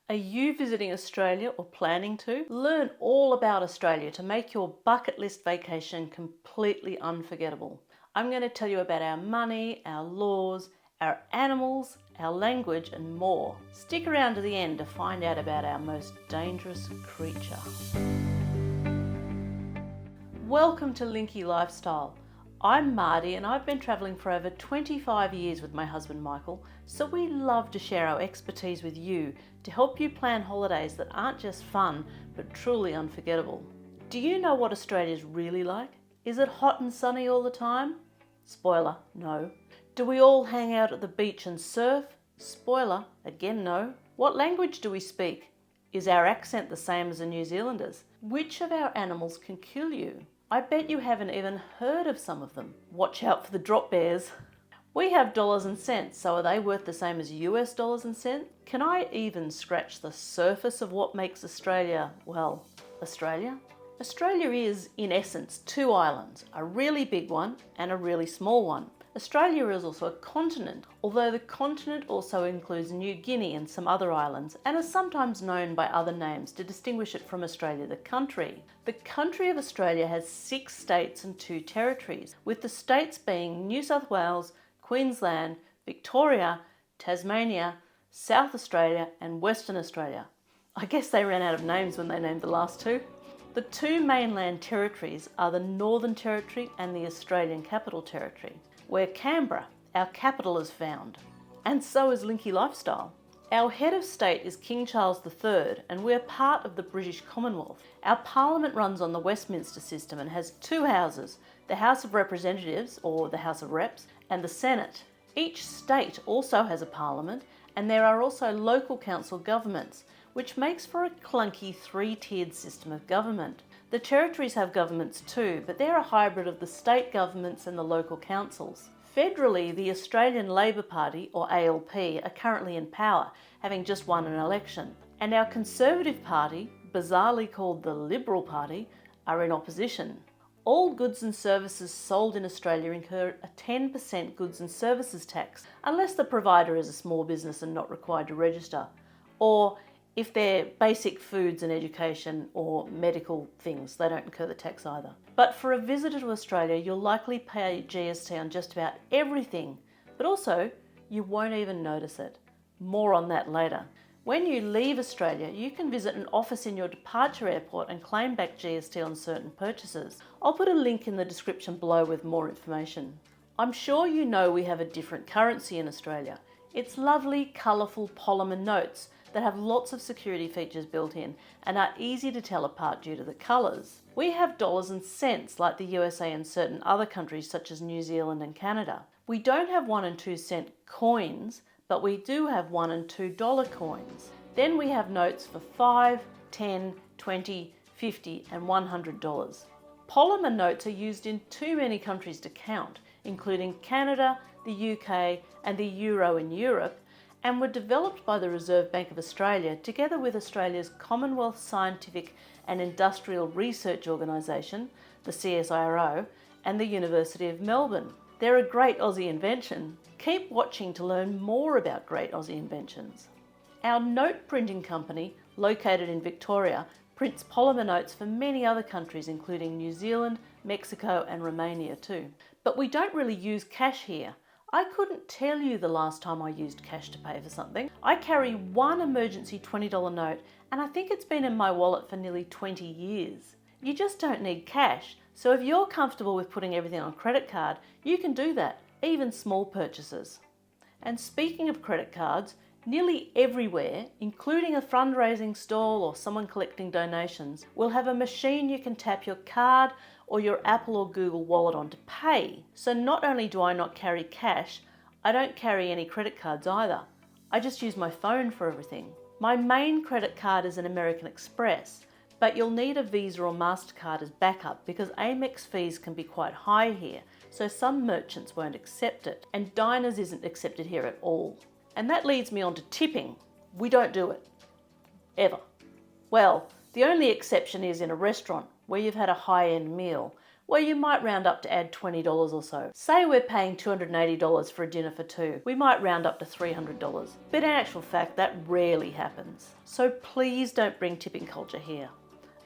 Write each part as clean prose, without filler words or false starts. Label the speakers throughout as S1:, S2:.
S1: Are you visiting Australia or planning to? Learn all about Australia to make your bucket list vacation completely unforgettable. I'm going to tell you about our money, our laws, our animals, our language and more. Stick around to the end to find out about our most dangerous creature. Welcome to Linky Lifestyle. I'm Mardi and I've been travelling for over 25 years with my husband Michael, so we love to share our expertise with you to help you plan holidays that aren't just fun but truly unforgettable. Do you know what Australia's really like? Is it hot and sunny all the time? Spoiler, no. Do we all hang out at the beach and surf? Spoiler, again no. What language do we speak? Is our accent the same as a New Zealander's? Which of our animals can kill you? I bet you haven't even heard of some of them. Watch out for the drop bears. We have dollars and cents, so are they worth the same as US dollars and cents? Can I even scratch the surface of what makes Australia, well, Australia? Australia is, in essence, two islands, a really big one and a really small one. Australia is also a continent, although the continent also includes New Guinea and some other islands and is sometimes known by other names to distinguish it from Australia the country. The country of Australia has 6 states and 2 territories, with the states being New South Wales, Queensland, Victoria, Tasmania, South Australia and Western Australia. I guess they ran out of names when they named the last 2. The 2 mainland territories are the Northern Territory and the Australian Capital Territory, where Canberra, our capital, is found. And so is Linky Lifestyle. Our head of state is King Charles III and we're part of the British Commonwealth. Our parliament runs on the Westminster system and has 2 houses, the House of Representatives, or the House of Reps, and the Senate. Each state also has a parliament and there are also local council governments, which makes for a clunky 3-tiered system of government. The territories have governments too, but they're a hybrid of the state governments and the local councils. Federally, the Australian Labor Party, or ALP, are currently in power, having just won an election. And our Conservative Party, bizarrely called the Liberal Party, are in opposition. All goods and services sold in Australia incur a 10% goods and services tax, unless the provider is a small business and not required to register, or if they're basic foods and education or medical things, they don't incur the tax either. But for a visitor to Australia, you'll likely pay GST on just about everything, but also you won't even notice it. More on that later. When you leave Australia, you can visit an office in your departure airport and claim back GST on certain purchases. I'll put a link in the description below with more information. I'm sure you know we have a different currency in Australia. It's lovely, colourful polymer notes that have lots of security features built in and are easy to tell apart due to the colours. We have dollars and cents like the USA and certain other countries such as New Zealand and Canada. We don't have 1 and 2 cent coins, but we do have $1 and $2 coins. Then we have notes for $5, $10, $20, $50 and $100. Polymer notes are used in too many countries to count, including Canada, the UK and the Euro in Europe, and were developed by the Reserve Bank of Australia together with Australia's Commonwealth Scientific and Industrial Research Organisation, the CSIRO, and the University of Melbourne. They're a great Aussie invention. Keep watching to learn more about great Aussie inventions. Our note printing company, located in Victoria, prints polymer notes for many other countries including New Zealand, Mexico and Romania too. But we don't really use cash here. I couldn't tell you the last time I used cash to pay for something. I carry one emergency $20 note and I think it's been in my wallet for nearly 20 years. You just don't need cash, so if you're comfortable with putting everything on credit card, you can do that, even small purchases. And speaking of credit cards, nearly everywhere, including a fundraising stall or someone collecting donations, will have a machine you can tap your card or your Apple or Google wallet on to pay. So not only do I not carry cash, I don't carry any credit cards either. I just use my phone for everything. My main credit card is an American Express, but you'll need a Visa or MasterCard as backup because Amex fees can be quite high here, so some merchants won't accept it, and Diners isn't accepted here at all. And that leads me on to tipping. We don't do it. Ever. Well, the only exception is in a restaurant where you've had a high-end meal. Well, you might round up to add $20 or so. Say we're paying $280 for a dinner for two. We might round up to $300. But in actual fact, that rarely happens. So please don't bring tipping culture here.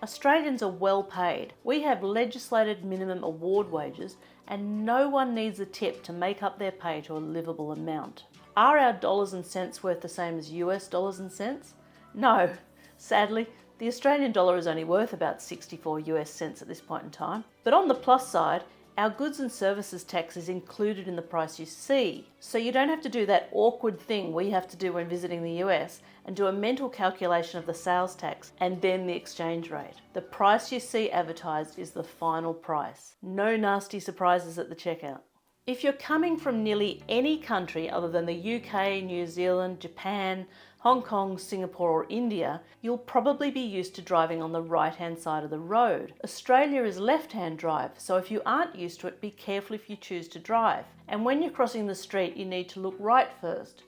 S1: Australians are well paid. We have legislated minimum award wages and no one needs a tip to make up their pay to a livable amount. Are our dollars and cents worth the same as US dollars and cents? No. Sadly, the Australian dollar is only worth about 64 US cents at this point in time. But on the plus side, our goods and services tax is included in the price you see. So you don't have to do that awkward thing we have to do when visiting the US and do a mental calculation of the sales tax and then the exchange rate. The price you see advertised is the final price. No nasty surprises at the checkout. If you're coming from nearly any country other than the UK, New Zealand, Japan, Hong Kong, Singapore or India, you'll probably be used to driving on the right-hand side of the road. Australia is left-hand drive, so if you aren't used to it, be careful if you choose to drive. And when you're crossing the street, you need to look right first.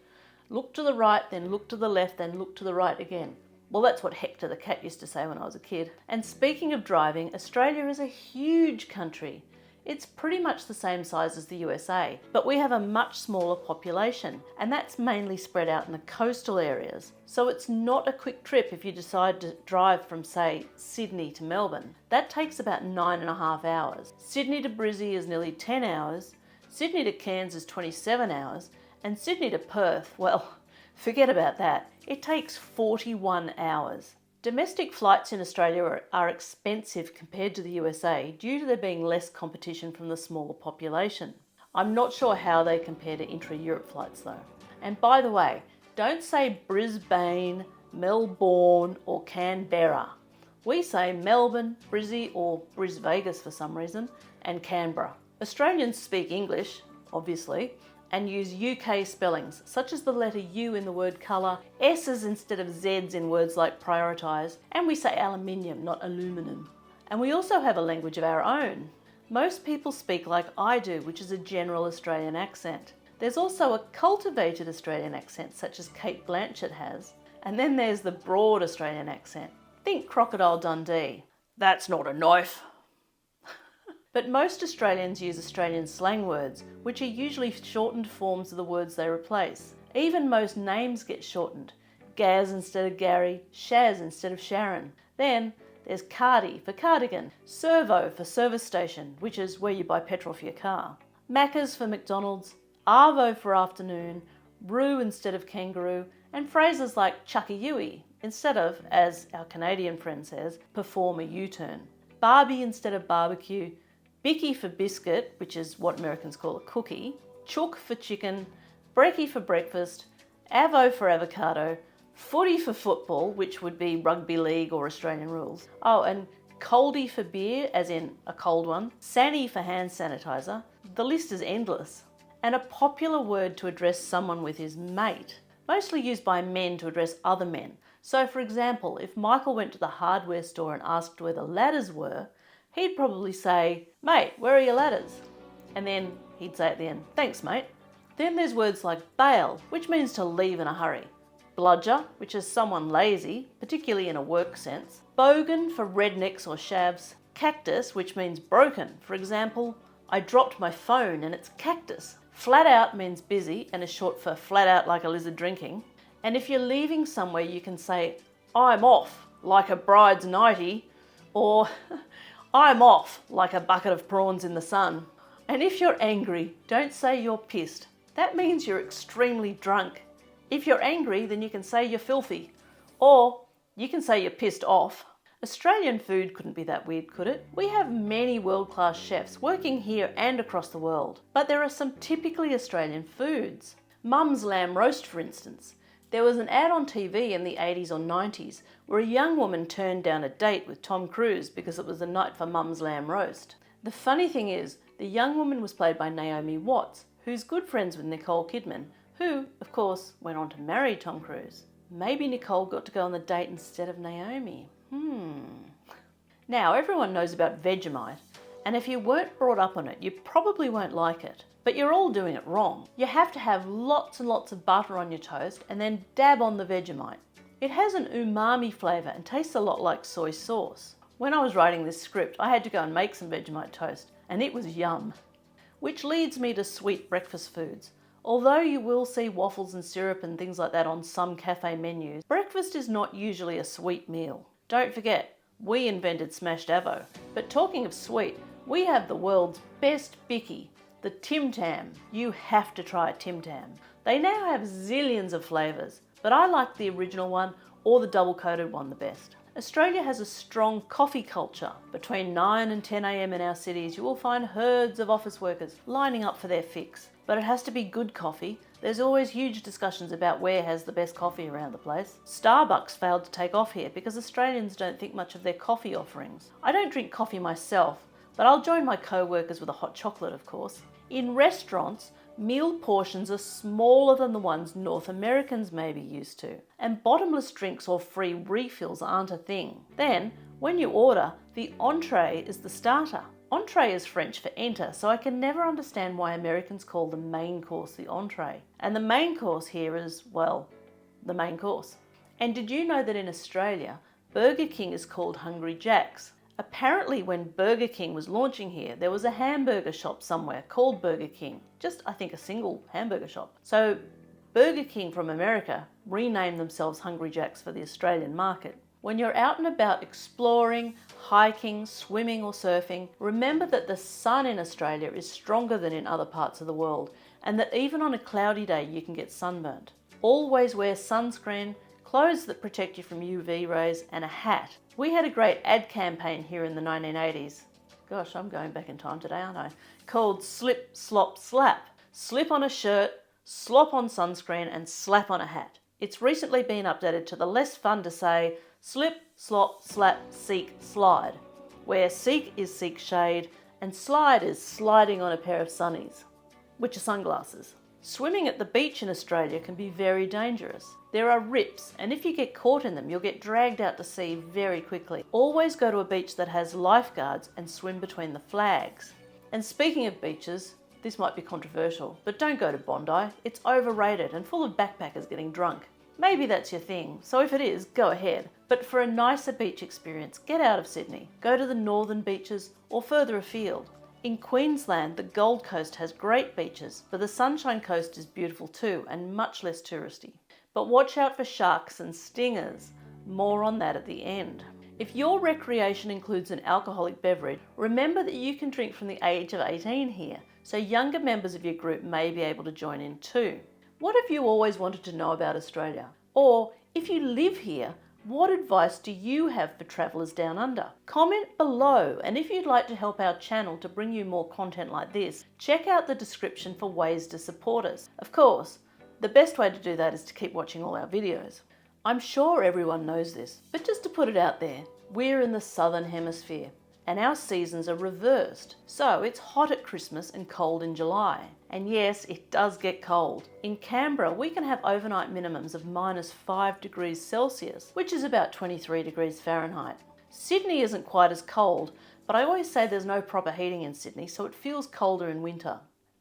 S1: Look to the right, then look to the left, then look to the right again. Well, that's what Hector the cat used to say when I was a kid. And speaking of driving, Australia is a huge country. It's pretty much the same size as the USA, but we have a much smaller population, and that's mainly spread out in the coastal areas. So it's not a quick trip if you decide to drive from, say, Sydney to Melbourne. That takes about 9.5 hours. Sydney to Brizzy is nearly 10 hours, Sydney to Cairns is 27 hours, and Sydney to Perth, well, forget about that. It takes 41 hours. Domestic flights in Australia are expensive compared to the USA due to there being less competition from the smaller population. I'm not sure how they compare to intra-Europe flights though. And by the way, don't say Brisbane, Melbourne or Canberra. We say Melbourne, Brizzy or Brisvegas for some reason, and Canberra. Australians speak English, obviously, and use UK spellings, such as the letter U in the word colour, S's instead of Z's in words like prioritise, and we say aluminium, not aluminum. And we also have a language of our own. Most people speak like I do, which is a general Australian accent. There's also a cultivated Australian accent, such as Kate Blanchett has, and then there's the broad Australian accent. Think Crocodile Dundee. That's not a knife. But most Australians use Australian slang words, which are usually shortened forms of the words they replace. Even most names get shortened. Gaz instead of Gary, Shaz instead of Sharon. Then there's Cardi for cardigan, Servo for service station, which is where you buy petrol for your car. Macca's for McDonald's, Arvo for afternoon, Roo instead of kangaroo, and phrases like chuck-a-yui instead of, as our Canadian friend says, perform a U-turn. Barbie instead of barbecue, Bicky for biscuit, which is what Americans call a cookie, chook for chicken, brekkie for breakfast, avo for avocado, footy for football, which would be rugby league or Australian rules. Oh, and coldie for beer, as in a cold one, sanny for hand sanitizer. The list is endless. And a popular word to address someone with is mate, mostly used by men to address other men. So for example, if Michael went to the hardware store and asked where the ladders were, he'd probably say, "Mate, where are your ladders?" And then he'd say at the end, "Thanks, mate." Then there's words like bail, which means to leave in a hurry. Bludger, which is someone lazy, particularly in a work sense. Bogan for rednecks or shavs. Cactus, which means broken. For example, I dropped my phone and it's cactus. Flat out means busy and is short for flat out like a lizard drinking. And if you're leaving somewhere, you can say, "I'm off," like a bride's nightie, or "I'm off," like a bucket of prawns in the sun. And if you're angry, don't say you're pissed. That means you're extremely drunk. If you're angry, then you can say you're filthy. Or you can say you're pissed off. Australian food couldn't be that weird, could it? We have many world-class chefs working here and across the world. But there are some typically Australian foods. Mum's lamb roast, for instance. There was an ad on TV in the 80s or 90s where a young woman turned down a date with Tom Cruise because it was the night for Mum's lamb roast. The funny thing is, the young woman was played by Naomi Watts, who's good friends with Nicole Kidman, who, of course, went on to marry Tom Cruise. Maybe Nicole got to go on the date instead of Naomi. Now, everyone knows about Vegemite, and if you weren't brought up on it, you probably won't like it. But you're all doing it wrong. You have to have lots and lots of butter on your toast and then dab on the Vegemite. It has an umami flavour and tastes a lot like soy sauce. When I was writing this script, I had to go and make some Vegemite toast, and it was yum. Which leads me to sweet breakfast foods. Although you will see waffles and syrup and things like that on some cafe menus, breakfast is not usually a sweet meal. Don't forget, we invented smashed avo. But talking of sweet, we have the world's best bicky, the Tim Tam. You have to try a Tim Tam. They now have zillions of flavours, but I like the original one or the double-coated one the best. Australia has a strong coffee culture. Between 9 and 10 a.m. in our cities, you will find herds of office workers lining up for their fix. But it has to be good coffee. There's always huge discussions about where has the best coffee around the place. Starbucks failed to take off here because Australians don't think much of their coffee offerings. I don't drink coffee myself, but I'll join my co-workers with a hot chocolate, of course. In restaurants, meal portions are smaller than the ones North Americans may be used to, and bottomless drinks or free refills aren't a thing. Then, when you order, the entree is the starter. Entree is French for enter, so I can never understand why Americans call the main course the entree. And the main course here is, well, the main course. And did you know that in Australia, Burger King is called Hungry Jack's? Apparently when Burger King was launching here, there was a hamburger shop somewhere called Burger King. Just, I think, a single hamburger shop. So Burger King from America renamed themselves Hungry Jack's for the Australian market. When you're out and about exploring, hiking, swimming or surfing, remember that the sun in Australia is stronger than in other parts of the world, and that even on a cloudy day you can get sunburnt. Always wear sunscreen, clothes that protect you from UV rays, and a hat. We had a great ad campaign here in the 1980s. Gosh, I'm going back in time today, aren't I? Called Slip, Slop, Slap. Slip on a shirt, slop on sunscreen, and slap on a hat. It's recently been updated to the less fun to say slip, slop, slap, seek, slide, where seek is seek shade and slide is sliding on a pair of sunnies, which are sunglasses. Swimming at the beach in Australia can be very dangerous. There are rips, and if you get caught in them, you'll get dragged out to sea very quickly. Always go to a beach that has lifeguards and swim between the flags. And speaking of beaches, this might be controversial, but don't go to Bondi. It's overrated and full of backpackers getting drunk. Maybe that's your thing, so if it is, go ahead. But for a nicer beach experience, get out of Sydney. Go to the northern beaches or further afield. In Queensland, the Gold Coast has great beaches, but the Sunshine Coast is beautiful too and much less touristy. But watch out for sharks and stingers. More on that at the end. If your recreation includes an alcoholic beverage, remember that you can drink from the age of 18 here, so younger members of your group may be able to join in too. What have you always wanted to know about Australia? Or, if you live here, what advice do you have for travellers down under? Comment below, and if you'd like to help our channel to bring you more content like this, check out the description for ways to support us. Of course, the best way to do that is to keep watching all our videos. I'm sure everyone knows this, but just to put it out there, we're in the southern hemisphere and our seasons are reversed. So it's hot at Christmas and cold in July. And yes, it does get cold. In Canberra, we can have overnight minimums of -5 degrees Celsius, which is about 23 degrees Fahrenheit. Sydney isn't quite as cold, but I always say there's no proper heating in Sydney, so it feels colder in winter.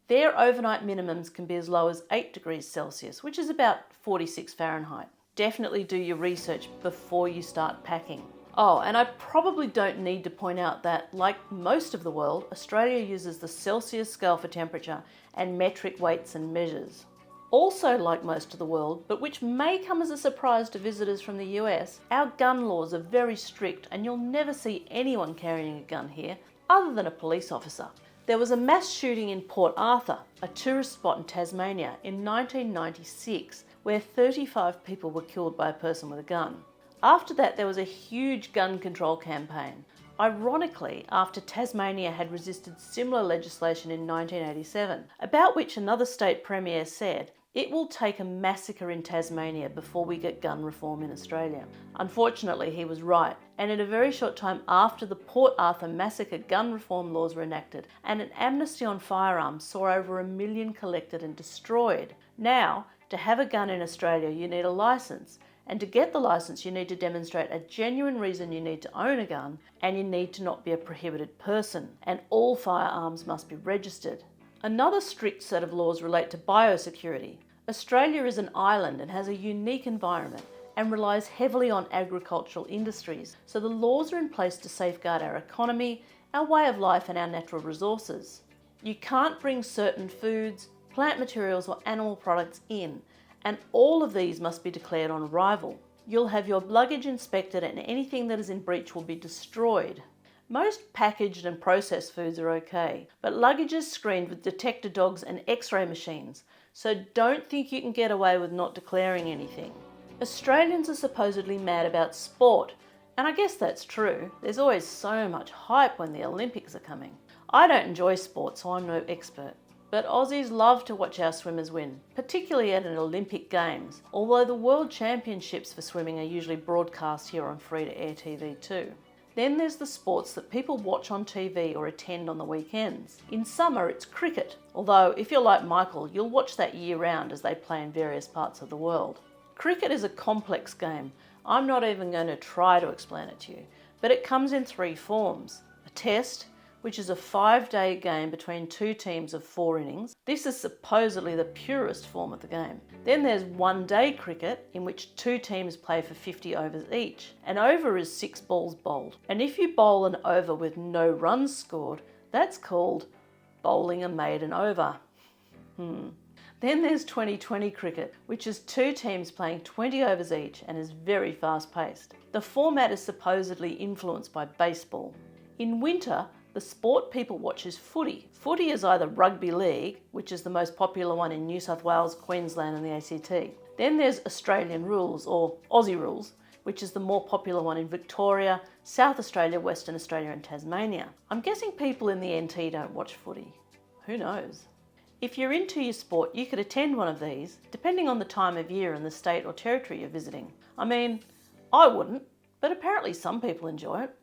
S1: Their overnight minimums can be as low as 8 degrees Celsius, which is about 46 Fahrenheit. Definitely do your research before you start packing. Oh, and I probably don't need to point out that, like most of the world, Australia uses the Celsius scale for temperature and metric weights and measures. Also, like most of the world, but which may come as a surprise to visitors from the US, our gun laws are very strict and you'll never see anyone carrying a gun here, other than a police officer. There was a mass shooting in Port Arthur, a tourist spot in Tasmania, in 1996, where 35 people were killed by a person with a gun. After that, there was a huge gun control campaign. Ironically, after Tasmania had resisted similar legislation in 1987, about which another state premier said, "It will take a massacre in Tasmania before we get gun reform in Australia." Unfortunately, he was right, and in a very short time after the Port Arthur massacre, gun reform laws were enacted, and an amnesty on firearms saw over 1 million collected and destroyed. Now, to have a gun in Australia, you need a licence. And to get the licence, you need to demonstrate a genuine reason you need to own a gun, and you need to not be a prohibited person, and all firearms must be registered. Another strict set of laws relate to biosecurity. Australia is an island and has a unique environment, and relies heavily on agricultural industries, so the laws are in place to safeguard our economy, our way of life and our natural resources. You can't bring certain foods, plant materials or animal products in, and all of these must be declared on arrival. You'll have your luggage inspected and anything that is in breach will be destroyed. Most packaged and processed foods are okay, but luggage is screened with detector dogs and x-ray machines, so don't think you can get away with not declaring anything. Australians are supposedly mad about sport, and I guess that's true. There's always so much hype when the Olympics are coming. I don't enjoy sport, so I'm no expert. But Aussies love to watch our swimmers win, particularly at an Olympic Games, although the World Championships for swimming are usually broadcast here on free-to-air TV too. Then there's the sports that people watch on TV or attend on the weekends. In summer it's cricket, although if you're like Michael, you'll watch that year-round as they play in various parts of the world. Cricket is a complex game. I'm not even going to try to explain it to you, but it comes in 3 forms. A test, which is a 5-day game between 2 teams of 4 innings. This is supposedly the purest form of the game. Then there's 1-day cricket, in which 2 teams play for 50 overs each. An over is 6 balls bowled, and if you bowl an over with no runs scored, that's called bowling a maiden over. Then there's 2020 cricket, which is 2 teams playing 20 overs each and is very fast paced. The format is supposedly influenced by baseball. In winter, the sport people watch is footy. Footy is either rugby league, which is the most popular one in New South Wales, Queensland and the ACT. Then there's Australian rules, or Aussie rules, which is the more popular one in Victoria, South Australia, Western Australia and Tasmania. I'm guessing people in the NT don't watch footy. Who knows? If you're into your sport, you could attend one of these, depending on the time of year and the state or territory you're visiting. I mean, I wouldn't, but apparently some people enjoy it.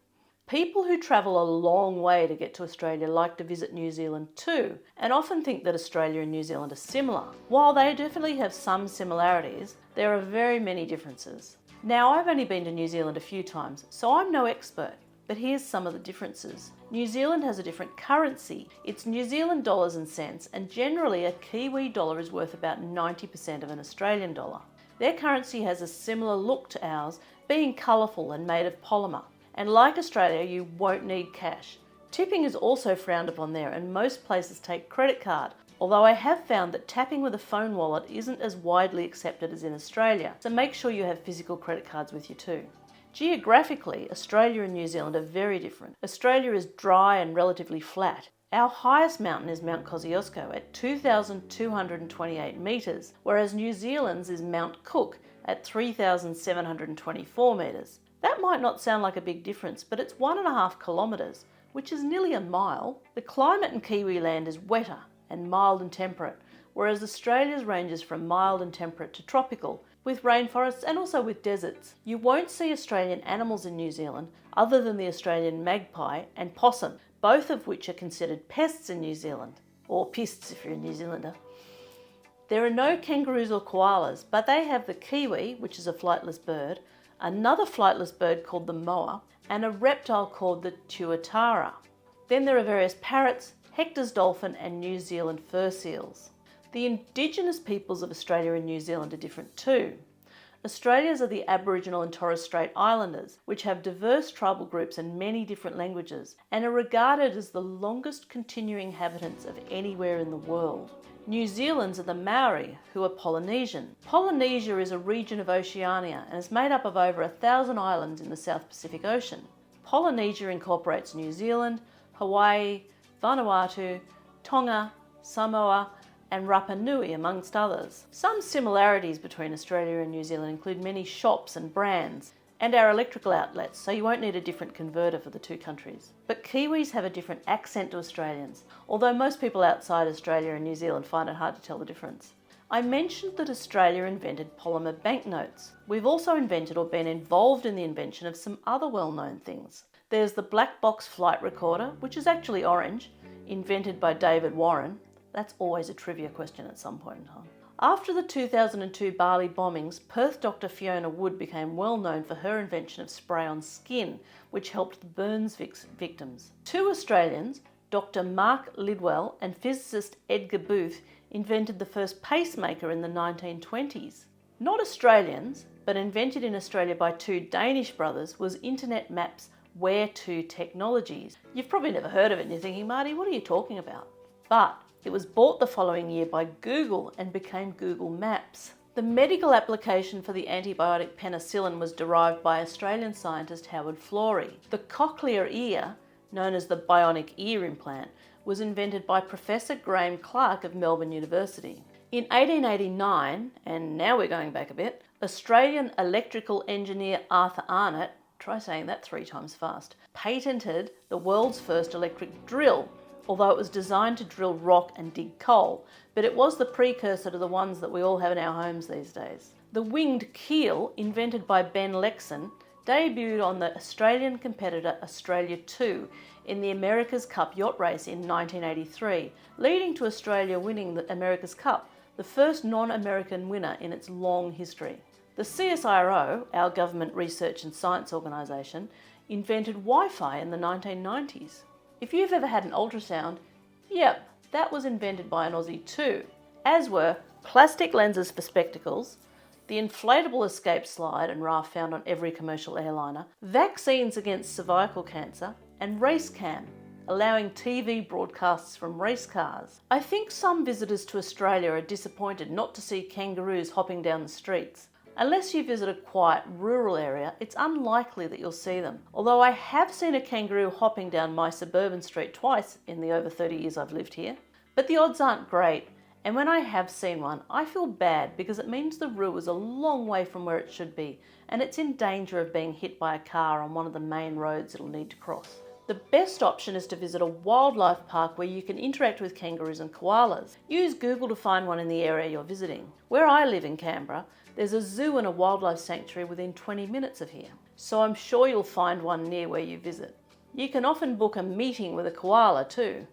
S1: People who travel a long way to get to Australia like to visit New Zealand too, and often think that Australia and New Zealand are similar. While they definitely have some similarities, there are very many differences. Now, I've only been to New Zealand a few times, so I'm no expert, but here's some of the differences. New Zealand has a different currency. It's New Zealand dollars and cents, and generally a Kiwi dollar is worth about 90% of an Australian dollar. Their currency has a similar look to ours, being colourful and made of polymer. And like Australia, you won't need cash. Tipping is also frowned upon there, and most places take credit card, although I have found that tapping with a phone wallet isn't as widely accepted as in Australia, so make sure you have physical credit cards with you too. Geographically, Australia and New Zealand are very different. Australia is dry and relatively flat. Our highest mountain is Mount Kosciuszko at 2,228 metres, whereas New Zealand's is Mount Cook at 3,724 metres. That might not sound like a big difference, but it's 1.5 kilometres, which is nearly a mile. The climate in Kiwi land is wetter and mild and temperate, whereas Australia's ranges from mild and temperate to tropical, with rainforests and also with deserts. You won't see Australian animals in New Zealand other than the Australian magpie and possum, both of which are considered pests in New Zealand, or pists if you're a New Zealander. There are no kangaroos or koalas, but they have the kiwi, which is a flightless bird, another flightless bird called the moa, and a reptile called the tuatara. Then there are various parrots, Hector's dolphin and New Zealand fur seals. The indigenous peoples of Australia and New Zealand are different too. Australia's are the Aboriginal and Torres Strait Islanders, which have diverse tribal groups and many different languages, and are regarded as the longest continuing inhabitants of anywhere in the world. New Zealand's are the Maori, who are Polynesian. Polynesia is a region of Oceania and is made up of over 1,000 islands in the South Pacific Ocean. Polynesia incorporates New Zealand, Hawaii, Vanuatu, Tonga, Samoa, and Rapa Nui, amongst others. Some similarities between Australia and New Zealand include many shops and brands, and our electrical outlets, so you won't need a different converter for the two countries. But Kiwis have a different accent to Australians, although most people outside Australia and New Zealand find it hard to tell the difference. I mentioned that Australia invented polymer banknotes. We've also invented or been involved in the invention of some other well-known things. There's the black box flight recorder, which is actually orange, invented by David Warren. That's always a trivia question at some point in time. After the 2002 Bali bombings, Perth doctor Fiona Wood became well known for her invention of spray-on skin, which helped the burns victims. Two Australians, Dr. Mark Lidwell and physicist Edgar Booth, invented the first pacemaker in the 1920s. Not Australians, but invented in Australia by two Danish brothers, was Internet Maps Where To Technologies. You've probably never heard of it and you're thinking, Marty, what are you talking about? But it was bought the following year by Google and became Google Maps. The medical application for the antibiotic penicillin was derived by Australian scientist Howard Florey. The cochlear ear, known as the bionic ear implant, was invented by Professor Graham Clark of Melbourne University. In 1889, and now we're going back a bit, Australian electrical engineer Arthur Arnott, try saying that 3 times fast, patented the world's first electric drill, although it was designed to drill rock and dig coal, but it was the precursor to the ones that we all have in our homes these days. The winged keel, invented by Ben Lexon, debuted on the Australian competitor Australia 2 in the America's Cup yacht race in 1983, leading to Australia winning the America's Cup, the first non-American winner in its long history. The CSIRO, our government research and science organisation, invented Wi-Fi in the 1990s. If you've ever had an ultrasound, yep, that was invented by an Aussie too, as were plastic lenses for spectacles, the inflatable escape slide and raft found on every commercial airliner, vaccines against cervical cancer, and race cam, allowing TV broadcasts from race cars. I think some visitors to Australia are disappointed not to see kangaroos hopping down the streets. Unless you visit a quiet rural area, it's unlikely that you'll see them. Although I have seen a kangaroo hopping down my suburban street twice in the over 30 years I've lived here. But the odds aren't great, and when I have seen one, I feel bad because it means the roo is a long way from where it should be, and it's in danger of being hit by a car on one of the main roads it'll need to cross. The best option is to visit a wildlife park where you can interact with kangaroos and koalas. Use Google to find one in the area you're visiting. Where I live in Canberra, there's a zoo and a wildlife sanctuary within 20 minutes of here, so I'm sure you'll find one near where you visit. You can often book a meeting with a koala too,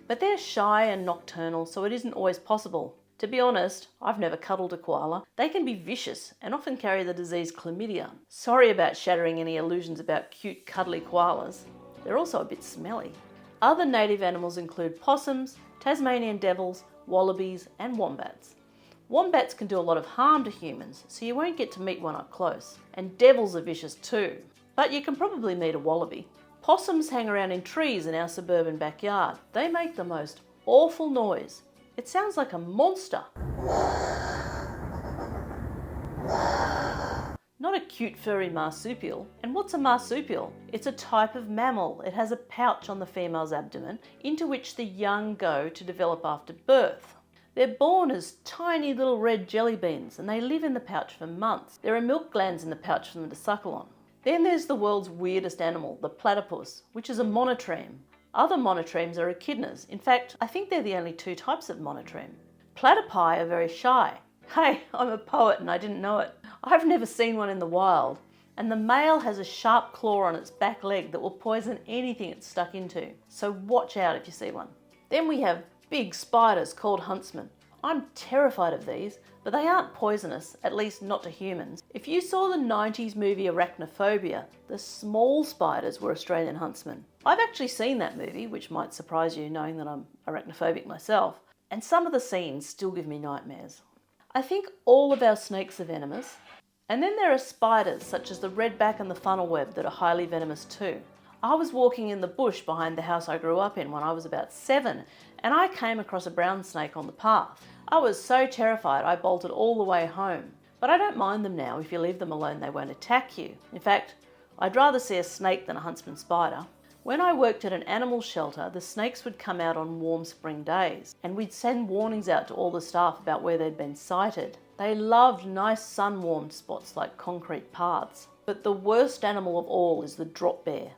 S1: but they're shy and nocturnal, so it isn't always possible. To be honest, I've never cuddled a koala. They can be vicious and often carry the disease chlamydia. Sorry about shattering any illusions about cute, cuddly koalas. They're also a bit smelly. Other native animals include possums, Tasmanian devils, wallabies, and wombats. Wombats can do a lot of harm to humans, so you won't get to meet one up close. And devils are vicious too, but you can probably meet a wallaby. Possums hang around in trees in our suburban backyard. They make the most awful noise. It sounds like a monster. Not a cute furry marsupial. And what's a marsupial? It's a type of mammal. It has a pouch on the female's abdomen into which the young go to develop after birth. They're born as tiny little red jelly beans and they live in the pouch for months. There are milk glands in the pouch for them to suckle on. Then there's the world's weirdest animal, the platypus, which is a monotreme. Other monotremes are echidnas. In fact, I think they're the only 2 types of monotreme. Platypi are very shy. Hey, I'm a poet and I didn't know it. I've never seen one in the wild. And the male has a sharp claw on its back leg that will poison anything it's stuck into. So watch out if you see one. Then we have big spiders called huntsmen. I'm terrified of these, but they aren't poisonous, at least not to humans. If you saw the 90s movie Arachnophobia, the small spiders were Australian huntsmen. I've actually seen that movie, which might surprise you knowing that I'm arachnophobic myself, and some of the scenes still give me nightmares. I think all of our snakes are venomous, and then there are spiders such as the redback and the funnel web that are highly venomous too. I was walking in the bush behind the house I grew up in when I was about 7, and I came across a brown snake on the path. I was so terrified I bolted all the way home. But I don't mind them now. If you leave them alone, they won't attack you. In fact, I'd rather see a snake than a huntsman spider. When I worked at an animal shelter, the snakes would come out on warm spring days, and we'd send warnings out to all the staff about where they'd been sighted. They loved nice sun-warmed spots like concrete paths. But the worst animal of all is the drop bear.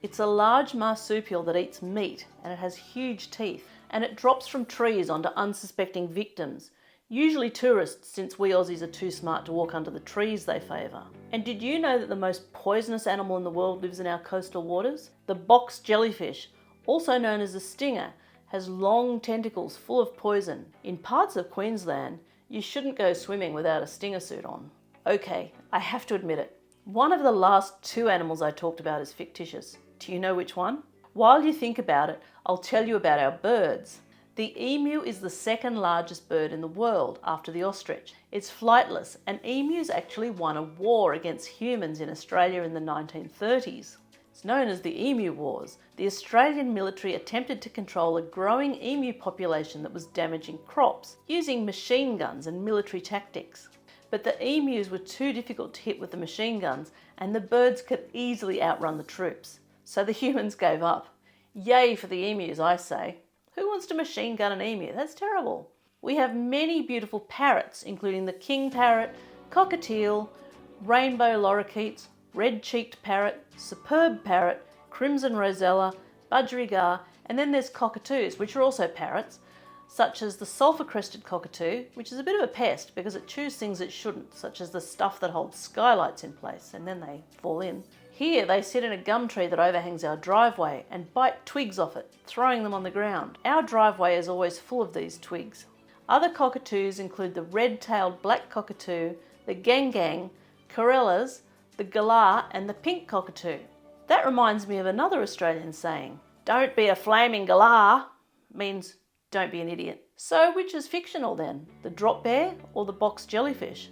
S1: It's a large marsupial that eats meat and it has huge teeth, and it drops from trees onto unsuspecting victims, usually tourists since we Aussies are too smart to walk under the trees they favour. And did you know that the most poisonous animal in the world lives in our coastal waters? The box jellyfish, also known as a stinger, has long tentacles full of poison. In parts of Queensland, you shouldn't go swimming without a stinger suit on. Okay, I have to admit it. One of the last 2 animals I talked about is fictitious. Do you know which one? While you think about it, I'll tell you about our birds. The emu is the second largest bird in the world after the ostrich. It's flightless, and emus actually won a war against humans in Australia in the 1930s. It's known as the Emu Wars. The Australian military attempted to control a growing emu population that was damaging crops using machine guns and military tactics. But the emus were too difficult to hit with the machine guns, and the birds could easily outrun the troops. So the humans gave up. Yay for the emus, I say. Who wants to machine gun an emu? That's terrible. We have many beautiful parrots, including the king parrot, cockatiel, rainbow lorikeets, red-cheeked parrot, superb parrot, crimson rosella, budgerigar, and then there's cockatoos, which are also parrots, such as the sulphur-crested cockatoo, which is a bit of a pest because it chews things it shouldn't, such as the stuff that holds skylights in place, and then they fall in. Here they sit in a gum tree that overhangs our driveway and bite twigs off it, throwing them on the ground. Our driveway is always full of these twigs. Other cockatoos include the red-tailed black cockatoo, the gang, corellas, the galah, and the pink cockatoo. That reminds me of another Australian saying, "Don't be a flaming galah," means don't be an idiot. So which is fictional then, the drop bear or the box jellyfish?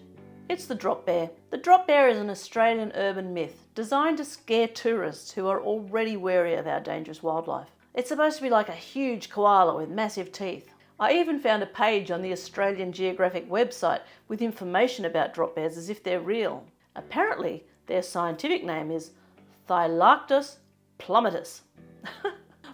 S1: It's the drop bear. The drop bear is an Australian urban myth designed to scare tourists who are already wary of our dangerous wildlife. It's supposed to be like a huge koala with massive teeth. I even found a page on the Australian Geographic website with information about drop bears as if they're real. Apparently, their scientific name is Thylactus plummetus.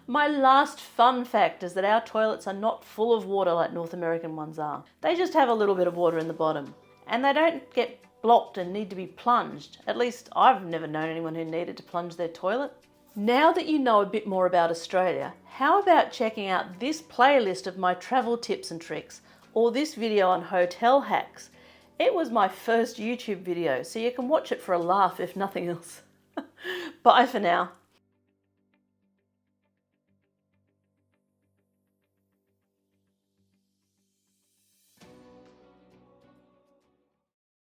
S1: My last fun fact is that our toilets are not full of water like North American ones are. They just have a little bit of water in the bottom. And they don't get blocked and need to be plunged. At least I've never known anyone who needed to plunge their toilet. Now that you know a bit more about Australia, how about checking out this playlist of my travel tips and tricks, or this video on hotel hacks? It was my first YouTube video, so you can watch it for a laugh if nothing else. Bye for now.